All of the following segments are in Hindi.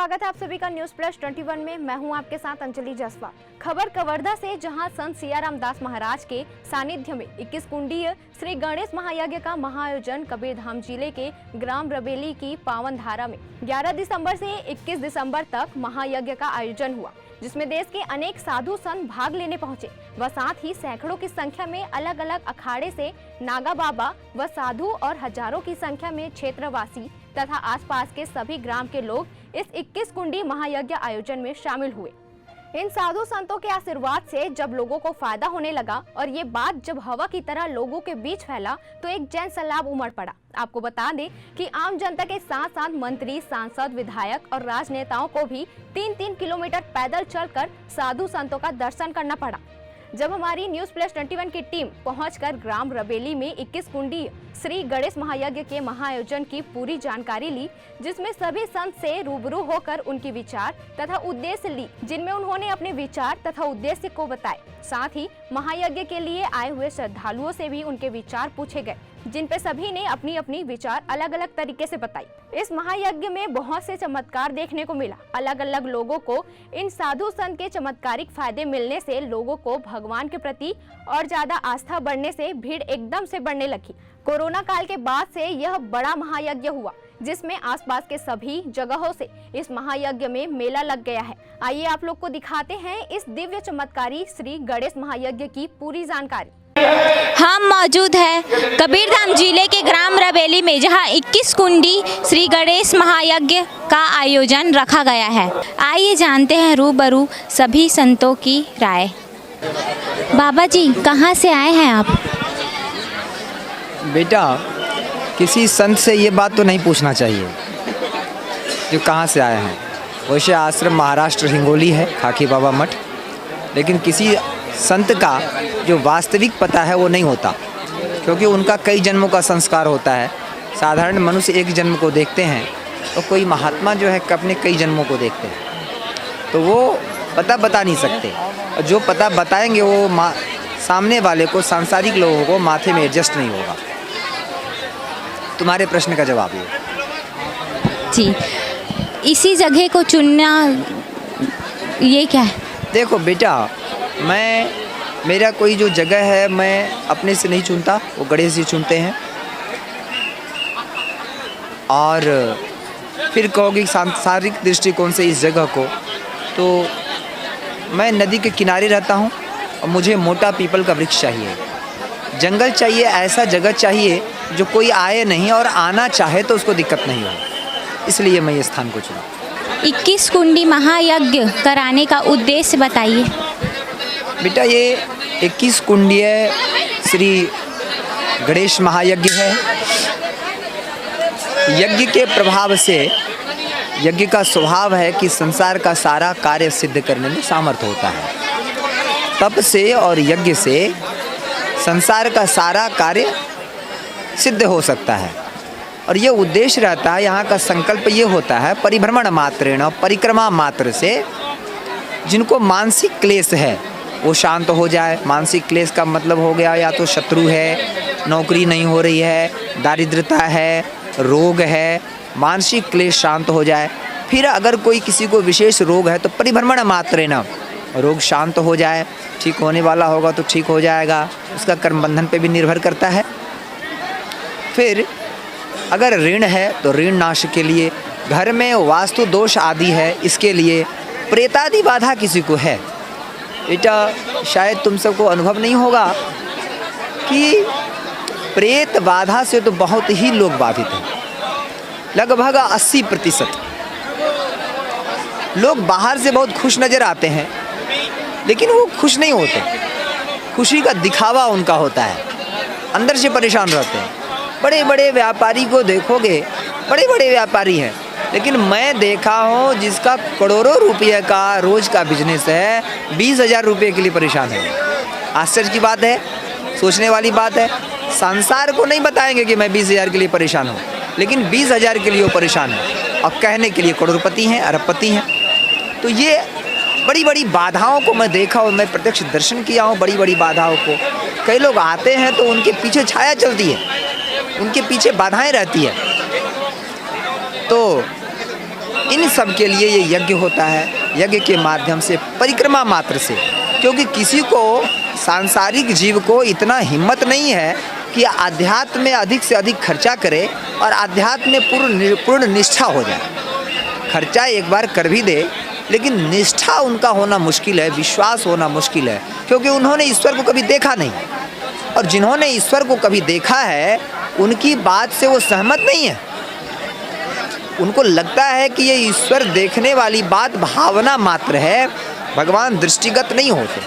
स्वागत है आप सभी का न्यूज प्लस 21 में। मैं हूं आपके साथ अंजलि जसवाल। खबर कवर्धा से, जहां संत सियाराम दास महाराज के सानिध्य में 21 कुंडीय श्री गणेश महायज्ञ का महाआयोजन कबीरधाम जिले के ग्राम रबेली की पावन धारा में 11 दिसंबर से 21 दिसंबर तक महायज्ञ का आयोजन हुआ, जिसमें देश के अनेक साधु संत भाग लेने पहुंचे व साथ ही सैकड़ों की संख्या में अलग अलग अखाड़े से नागा बाबा व साधु और हजारों की संख्या में क्षेत्रवासी तथा आसपास के सभी ग्राम के लोग इस 21 कुंडी महायज्ञ आयोजन में शामिल हुए। इन साधु संतों के आशीर्वाद से जब लोगों को फायदा होने लगा और ये बात जब हवा की तरह लोगों के बीच फैला तो एक जन सैलाब उमड़ पड़ा। आपको बता दें कि आम जनता के साथ साथ मंत्री, सांसद, विधायक और राजनेताओं को भी 3-3 किलोमीटर पैदल चलकर साधु संतों का दर्शन करना पड़ा। जब हमारी न्यूज प्लस 21 की टीम पहुंचकर ग्राम रबेली में 21 कुंडी श्री गणेश महायज्ञ के महाआयोजन की पूरी जानकारी ली, जिसमें सभी संत से रूबरू होकर उनकी विचार तथा उद्देश्य ली, जिनमें उन्होंने अपने विचार तथा उद्देश्य को बताए। साथ ही महायज्ञ के लिए आए हुए श्रद्धालुओं से भी उनके विचार पूछे गए, जिन पे सभी ने अपनी अपनी विचार अलग अलग तरीके से बताई। इस महायज्ञ में बहुत से चमत्कार देखने को मिला। अलग अलग लोगों को इन साधु संत के चमत्कारिक फायदे मिलने से लोगों को भगवान के प्रति और ज्यादा आस्था बढ़ने से भीड़ एकदम से बढ़ने लगी। कोरोना काल के बाद से यह बड़ा महायज्ञ हुआ, जिसमें आसपास के सभी जगहों से इस महायज्ञ में मेला लग गया है। आइए आप लोग को दिखाते हैं इस दिव्य चमत्कारी श्री गणेश महायज्ञ की पूरी जानकारी। हम मौजूद हैं कबीरधाम जिले के ग्राम रबेली में, जहां 21 कुंडी श्री गणेश महायज्ञ का आयोजन रखा गया है। आइए जानते हैं रूबरू सभी संतों की राय। बाबा जी, कहां से आए हैं आप? बेटा, किसी संत से ये बात तो नहीं पूछना चाहिए जो कहाँ से आए हैं। वैसे आश्रम महाराष्ट्र हिंगोली है, खाकी बाबा मठ, लेकिन किसी संत का जो वास्तविक पता है वो नहीं होता, क्योंकि उनका कई जन्मों का संस्कार होता है। साधारण मनुष्य एक जन्म को देखते हैं और तो कोई महात्मा जो है अपने कई जन्मों को देखते हैं, तो वो पता बता नहीं सकते। और जो पता बताएंगे वो सामने वाले को, सांसारिक लोगों को माथे में एडजस्ट नहीं होगा। तुम्हारे प्रश्न का जवाब ये जी, इसी जगह को चुनना ये क्या है? देखो बेटा, मेरा कोई जो जगह है मैं अपने से नहीं चुनता, वो गणेश जी चुनते हैं। और फिर कहोगे सांसारिक दृष्टिकोण से इस जगह को, तो मैं नदी के किनारे रहता हूँ और मुझे मोटा पीपल का वृक्ष चाहिए, जंगल चाहिए, ऐसा जगह चाहिए जो कोई आए नहीं और आना चाहे तो उसको दिक्कत नहीं हो, इसलिए मैं ये स्थान को चुना। 21 कुंडी महायज्ञ कराने का उद्देश्य बताइए। बेटा, ये 21 कुंडीय श्री गणेश महायज्ञ है। यज्ञ के प्रभाव से, यज्ञ का स्वभाव है कि संसार का सारा कार्य सिद्ध करने में सामर्थ्य होता है। तप से और यज्ञ से संसार का सारा कार्य सिद्ध हो सकता है। और ये उद्देश्य रहता है, यहाँ का संकल्प ये होता है, परिभ्रमण मात्रेण, परिक्रमा मात्र से जिनको मानसिक क्लेश है वो शांत हो जाए। मानसिक क्लेश का मतलब हो गया या तो शत्रु है, नौकरी नहीं हो रही है, दारिद्रता है, रोग है, मानसिक क्लेश शांत हो जाए। फिर अगर कोई किसी को विशेष रोग है तो परिभ्रमण मात्रेण रोग शांत हो जाए। ठीक होने वाला होगा तो ठीक हो जाएगा, उसका कर्म बंधन पे भी निर्भर करता है। फिर अगर ऋण है तो ऋण नाश के लिए, घर में वास्तु दोष आदि है इसके लिए, प्रेतादि बाधा किसी को है। बेटा, शायद तुम सबको अनुभव नहीं होगा कि प्रेत बाधा से तो बहुत ही लोग बाधित हैं। लगभग 80% लोग बाहर से बहुत खुश नज़र आते हैं, लेकिन वो खुश नहीं होते। खुशी का दिखावा उनका होता है, अंदर से परेशान रहते हैं। बड़े बड़े व्यापारी को देखोगे, बड़े बड़े व्यापारी हैं, लेकिन मैं देखा हूँ जिसका करोड़ों रुपये का रोज़ का बिजनेस है, 20,000 रुपये के लिए परेशान है। आश्चर्य की बात है, सोचने वाली बात है। संसार को नहीं बताएंगे कि मैं 20,000 के लिए परेशान हूँ, लेकिन 20,000 के लिए वो परेशान है और कहने के लिए करोड़पति हैं, अरबपति हैं। तो ये बड़ी बड़ी बाधाओं को मैं देखा और मैं प्रत्यक्ष दर्शन किया हूँ। बड़ी बड़ी बाधाओं को कई लोग आते हैं तो उनके पीछे छाया चलती है, उनके पीछे बाधाएं रहती है। तो इन सब के लिए ये यज्ञ होता है। यज्ञ के माध्यम से परिक्रमा मात्र से, क्योंकि किसी को सांसारिक जीव को इतना हिम्मत नहीं है कि आध्यात्म में अधिक से अधिक खर्चा करे और आध्यात्म में पूर्ण निष्ठा हो जाए। खर्चा एक बार कर भी दे, लेकिन निष्ठा उनका होना मुश्किल है, विश्वास होना मुश्किल है, क्योंकि उन्होंने ईश्वर को कभी देखा नहीं। और जिन्होंने ईश्वर को कभी देखा है उनकी बात से वो सहमत नहीं है। उनको लगता है कि ये ईश्वर देखने वाली बात भावना मात्र है, भगवान दृष्टिगत नहीं होते,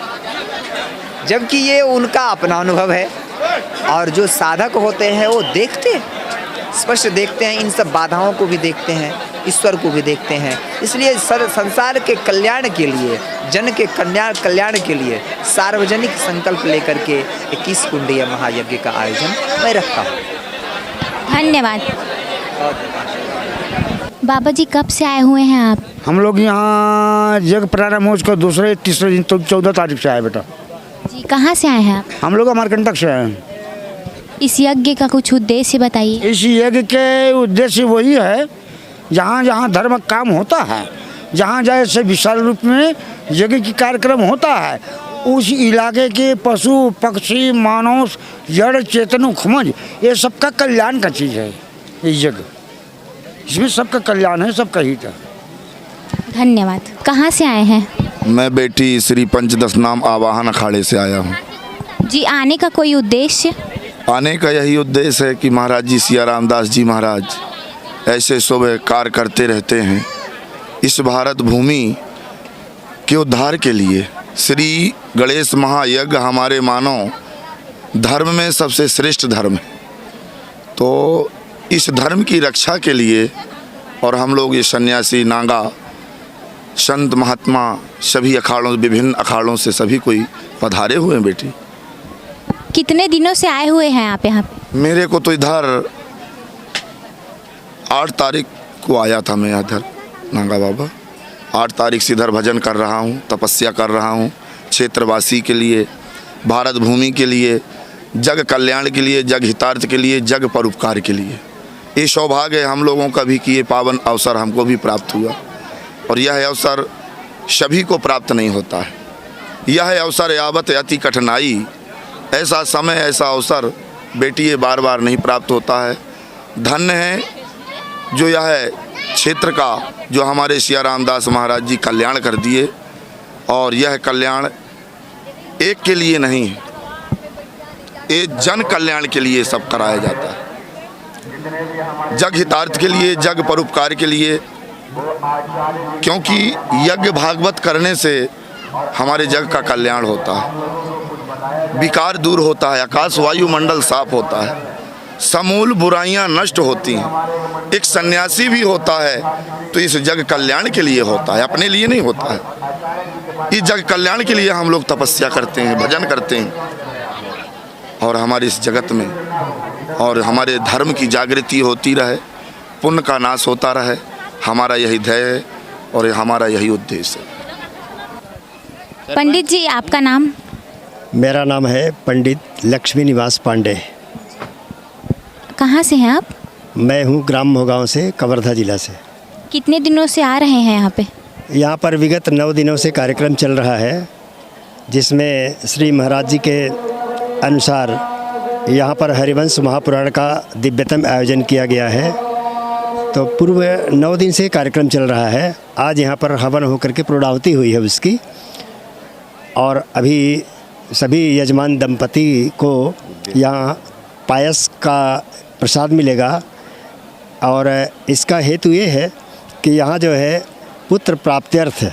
जबकि ये उनका अपना अनुभव है। और जो साधक होते हैं वो देखते हैं, स्पष्ट देखते हैं, इन सब बाधाओं को भी देखते हैं, ईश्वर को भी देखते हैं। इसलिए संसार के कल्याण के लिए, जन के कल्याण के लिए सार्वजनिक संकल्प लेकर के 21 कुंडीय महायज्ञ का आयोजन मैं रखता हूँ। धन्यवाद। बाबा जी कब से आए हुए हैं आप? हम लोग यहाँ यज्ञ प्रारंभ हो उसका दूसरे तीसरे दिन तो 14 तारीख से आए बेटा। जी कहाँ से आए हैं आप? हम लोग अमरकंटक से आए हैं। इस यज्ञ का कुछ उद्देश्य बताइए। इस यज्ञ के उद्देश्य वही है, जहाँ जहाँ धर्म काम होता है, जहाँ जैसे विशाल रूप में यज्ञ की कार्यक्रम होता है, उस इलाके के पशु पक्षी मानव जड़ चेतन खमज ये सबका कल्याण का चीज़ है ये यज्ञ। इसमें सबका कल्याण है, सबका हित है। धन्यवाद। कहाँ से आए हैं? मैं बेटी श्री पंचदश नाम आवाहन अखाड़े से आया हूँ। जी आने का कोई उद्देश्य? आने का यही उद्देश्य है कि महाराज जी सिया रामदास जी महाराज ऐसे शुभ कार्य करते रहते हैं। इस भारत भूमि के उद्धार के लिए श्री गणेश महायज्ञ हमारे मानव धर्म में सबसे श्रेष्ठ धर्म है। तो इस धर्म की रक्षा के लिए और हम लोग ये सन्यासी नागा संत महात्मा सभी अखाड़ों विभिन्न अखाड़ों से सभी कोई पधारे हुए हैं। बेटी कितने दिनों से आए हुए हैं आप यहाँ पे? मेरे को तो इधर 8 तारीख को आया था मैं इधर नागा बाबा। 8 तारीख से इधर भजन कर रहा हूँ, तपस्या कर रहा हूँ, क्षेत्रवासी के लिए, भारत भूमि के लिए, जग कल्याण के लिए, जग हितार्थ के लिए, जग परोपकार के लिए। ये सौभाग्य है हम लोगों का भी कि ये पावन अवसर हमको भी प्राप्त हुआ। और यह अवसर सभी को प्राप्त नहीं होता है। यह अवसर यावत अति कठिनाई, ऐसा समय ऐसा अवसर बेटी ये बार बार नहीं प्राप्त होता है। धन्य है जो यह क्षेत्र का जो हमारे सिया रामदास महाराज जी कल्याण कर दिए। और यह कल्याण एक के लिए नहीं है, ये जन कल्याण के लिए सब कराया जाता है, जग हितार्थ के लिए, जग परोपकार के लिए। क्योंकि यज्ञ भागवत करने से हमारे जग का कल्याण होता है, विकार दूर होता है, आकाश वायुमंडल साफ होता है, समूल बुराइयां नष्ट होती हैं। एक सन्यासी भी होता है तो इस जग कल्याण के लिए होता है, अपने लिए नहीं होता है। इस जग कल्याण के लिए हम लोग तपस्या करते हैं, भजन करते हैं। और हमारे इस जगत में और हमारे धर्म की जागृति होती रहे, पुण्य का नाश होता रहे, हमारा यही ध्येय है और हमारा यही उद्देश्य है। पंडित जी आपका नाम? मेरा नाम है पंडित लक्ष्मी निवास पांडे। कहाँ से हैं आप? मैं हूँ ग्राम मोहगांव से, कवर्धा जिला से। कितने दिनों से आ रहे हैं यहाँ पे? यहाँ पर विगत 9 दिनों से कार्यक्रम चल रहा है, जिसमें श्री महाराज जी के अनुसार यहाँ पर हरिवंश महापुराण का दिव्यतम आयोजन किया गया है। तो पूर्व 9 दिन से कार्यक्रम चल रहा है। आज यहाँ पर हवन होकर के पूर्णाहुति हुई है उसकी। और अभी सभी यजमान दंपति को यहाँ पायस का प्रसाद मिलेगा। और इसका हेतु ये है कि यहाँ जो है पुत्र प्राप्त्यर्थ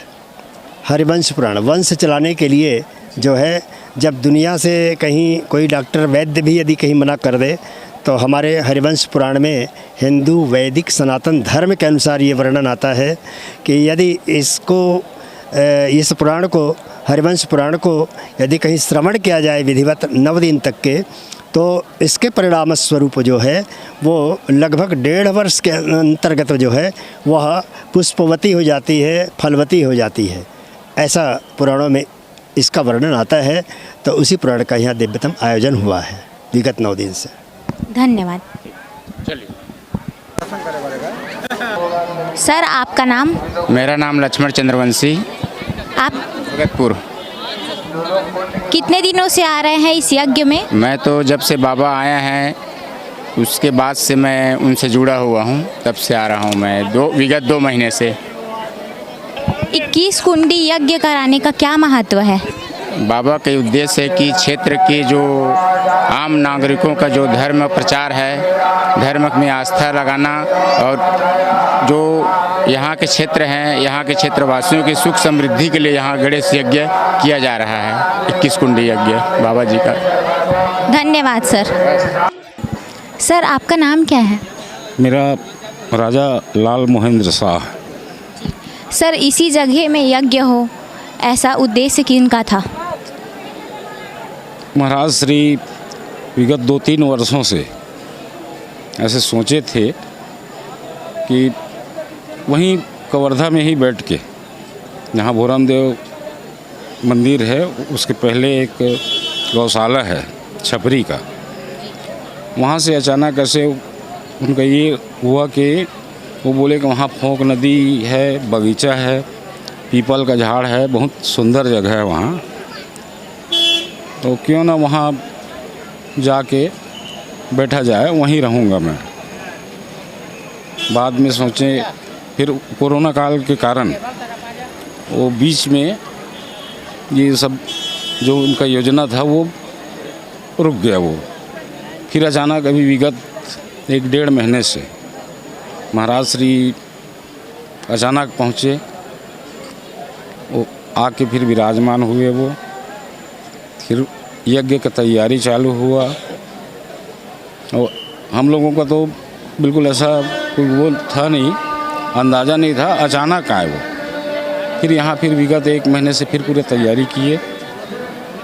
हरिवंश पुराण वंश चलाने के लिए जो है, जब दुनिया से कहीं कोई डॉक्टर वैद्य भी यदि कहीं मना कर दे तो हमारे हरिवंश पुराण में हिंदू वैदिक सनातन धर्म के अनुसार ये वर्णन आता है कि यदि इस पुराण को, हरिवंश पुराण को यदि कहीं श्रवण किया जाए विधिवत 9 दिन तक के, तो इसके परिणाम स्वरूप जो है वो लगभग 1.5 वर्ष के अंतर्गत जो है वह पुष्पवती हो जाती है, फलवती हो जाती है। ऐसा पुराणों में इसका वर्णन आता है। तो उसी पुराण का यहाँ दिव्यतम आयोजन हुआ है विगत 9 दिन से। धन्यवाद। चलिए। सर आपका नाम? मेरा नाम लक्ष्मण चंद्रवंशी, आप भगतपुर। कितने दिनों से आ रहे हैं इस यज्ञ में? मैं तो जब से बाबा आया है उसके बाद से मैं उनसे जुड़ा हुआ हूँ, तब से आ रहा हूँ मैं विगत 2 महीने से। 21 कुंडी यज्ञ कराने का क्या महत्व है? बाबा के उद्देश्य है कि क्षेत्र के जो आम नागरिकों का जो धर्म प्रचार है, धर्म में आस्था लगाना, और जो यहाँ के क्षेत्र हैं, यहाँ के क्षेत्रवासियों की सुख समृद्धि के लिए यहाँ गणेश यज्ञ किया जा रहा है, 21 कुंडी यज्ञ बाबा जी का। धन्यवाद सर। सर आपका नाम क्या है? मेरा राजा लाल मोहेंद्र शाह। सर इसी जगह में यज्ञ हो, ऐसा उद्देश्य किनका था? महाराज श्री विगत 2-3 वर्षों से ऐसे सोचे थे कि वहीं कवर्धा में ही बैठ के, जहाँ भोराम देव मंदिर है उसके पहले एक गौशाला है छपरी का, वहाँ से अचानक ऐसे उनका ये हुआ कि वो बोले कि वहाँ फोंक नदी है, बगीचा है, पीपल का झाड़ है, बहुत सुंदर जगह है वहाँ, तो क्यों ना वहाँ जाके बैठा जाए, वहीं रहूँगा मैं। बाद में सोचे, फिर कोरोना काल के कारण वो बीच में ये सब जो उनका योजना था वो रुक गया। वो फिर अचानक अभी विगत 1-1.5 महीने से महाराज श्री अचानक पहुँचे, वो आके फिर विराजमान हुए। वो फिर यज्ञ का तैयारी चालू हुआ, और हम लोगों का तो बिल्कुल ऐसा कोई वो था नहीं, अंदाज़ा नहीं था, अचानक आए वो। फिर यहाँ फिर विगत 1 महीने से फिर पूरी तैयारी किए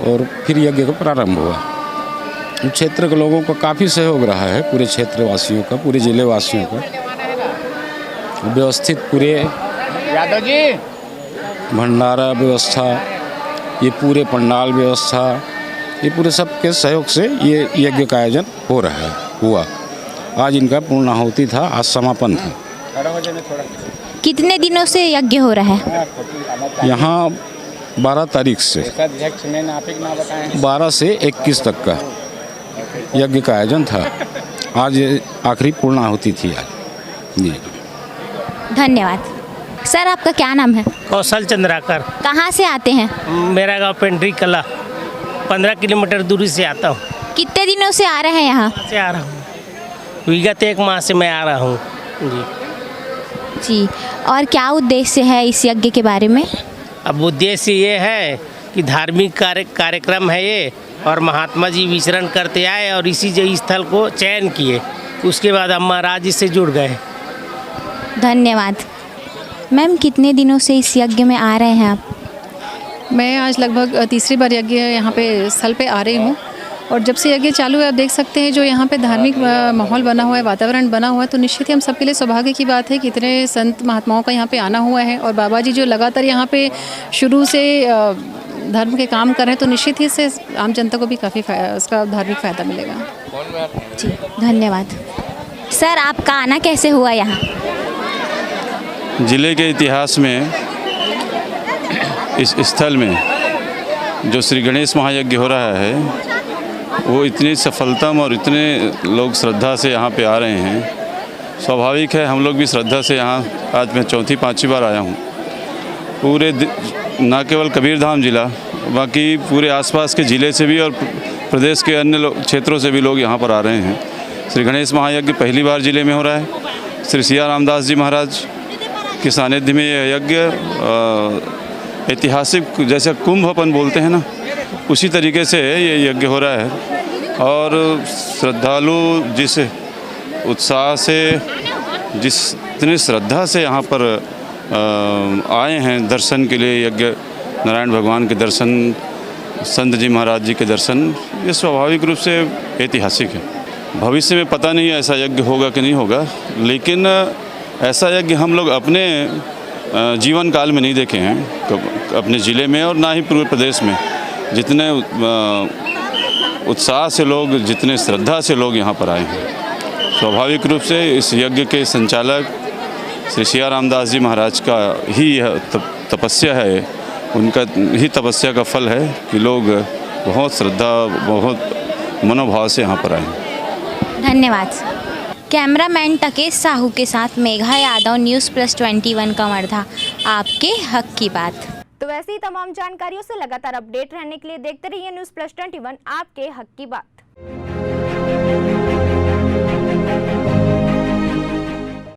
और फिर यज्ञ का प्रारंभ हुआ। क्षेत्र के लोगों का काफ़ी सहयोग रहा है, पूरे क्षेत्रवासियों का, पूरे जिले वासियों का, व्यवस्थित पूरे यादव जी भंडारा व्यवस्था, ये पूरे पंडाल व्यवस्था, ये पूरे सबके सहयोग से ये यज्ञ का आयोजन हो रहा है, हुआ। आज इनका पूर्णाहुति था, आज समापन था। कितने दिनों से यज्ञ हो रहा है? यहाँ 12 तारीख से 12 से 21 तक का यज्ञ का आयोजन था। आज आखिरी पूर्णाहुति थी आज जी। धन्यवाद। सर आपका क्या नाम है? कौशल चंद्राकर। कहाँ से आते हैं? मेरा गांव पेंड्री कला, 15 किलोमीटर दूरी से आता हूँ। कितने दिनों से आ रहे हैं यहाँ? से आ रहा हूँ, विगत 1 माह से मैं आ रहा हूँ जी। जी, और क्या उद्देश्य है इस यज्ञ के बारे में? अब उद्देश्य ये है कि धार्मिक कार्यक्रम है ये, और महात्मा जी विचरण करते आए और इसी जो स्थल को चयन किए, उसके बाद हम महाराज जी से जुड़ गए। धन्यवाद। मैम कितने दिनों से इस यज्ञ में आ रहे हैं आप? मैं आज लगभग तीसरी बार यज्ञ यहाँ पे स्थल पे आ रही हूँ, और जब से यज्ञ चालू है आप देख सकते हैं जो यहाँ पे धार्मिक माहौल बना हुआ है, वातावरण बना हुआ है, तो निश्चित ही हम सबके लिए सौभाग्य की बात है कि इतने संत महात्माओं का यहाँ पे आना हुआ है, और बाबा जी जो लगातार यहाँ पे शुरू से धर्म के काम कर रहे हैं, तो निश्चित ही इससे आम जनता को भी काफ़ी उसका धार्मिक फ़ायदा मिलेगा। जी धन्यवाद। सर आपका आना कैसे हुआ यहाँ? जिले के इतिहास में इस स्थल में जो श्री गणेश महायज्ञ हो रहा है, वो इतनी सफलता और इतने लोग श्रद्धा से यहाँ पे आ रहे हैं। स्वाभाविक है, हम लोग भी श्रद्धा से यहाँ आज मैं 4-5 बार आया हूँ। पूरे न केवल कबीरधाम जिला, बाकी पूरे आसपास के ज़िले से भी और प्रदेश के अन्य क्षेत्रों से भी लोग यहाँ पर आ रहे हैं। श्री गणेश महायज्ञ पहली बार ज़िले में हो रहा है। श्री सिया रामदास जी महाराज के सानिध्य में यह यज्ञ ऐतिहासिक, जैसे कुंभ अपन बोलते हैं ना, उसी तरीके से ये यज्ञ हो रहा है। और श्रद्धालु जिस उत्साह से, जितनी श्रद्धा से यहाँ पर आए हैं दर्शन के लिए, यज्ञ नारायण भगवान के दर्शन, संत जी महाराज जी के दर्शन, ये स्वाभाविक रूप से ऐतिहासिक है। भविष्य में पता नहीं ऐसा यज्ञ होगा कि नहीं होगा, लेकिन ऐसा यज्ञ हम लोग अपने जीवन काल में नहीं देखे हैं अपने ज़िले में, और ना ही पूरे प्रदेश में। जितने उत्साह से लोग, जितने श्रद्धा से लोग यहाँ पर आए हैं, स्वाभाविक रूप से इस यज्ञ के संचालक श्री सिया रामदास जी महाराज का ही यह तपस्या है, उनका ही तपस्या का फल है कि लोग बहुत श्रद्धा, बहुत मनोभाव से यहाँ पर आए। धन्यवाद। कैमरामैन टकेश साहू के साथ मेघा यादव, News+21 कवर्धा, आपके हक की बात। तो वैसे ही तमाम जानकारियों से लगातार अपडेट रहने के लिए देखते रहिए News+21, आपके हक की बात।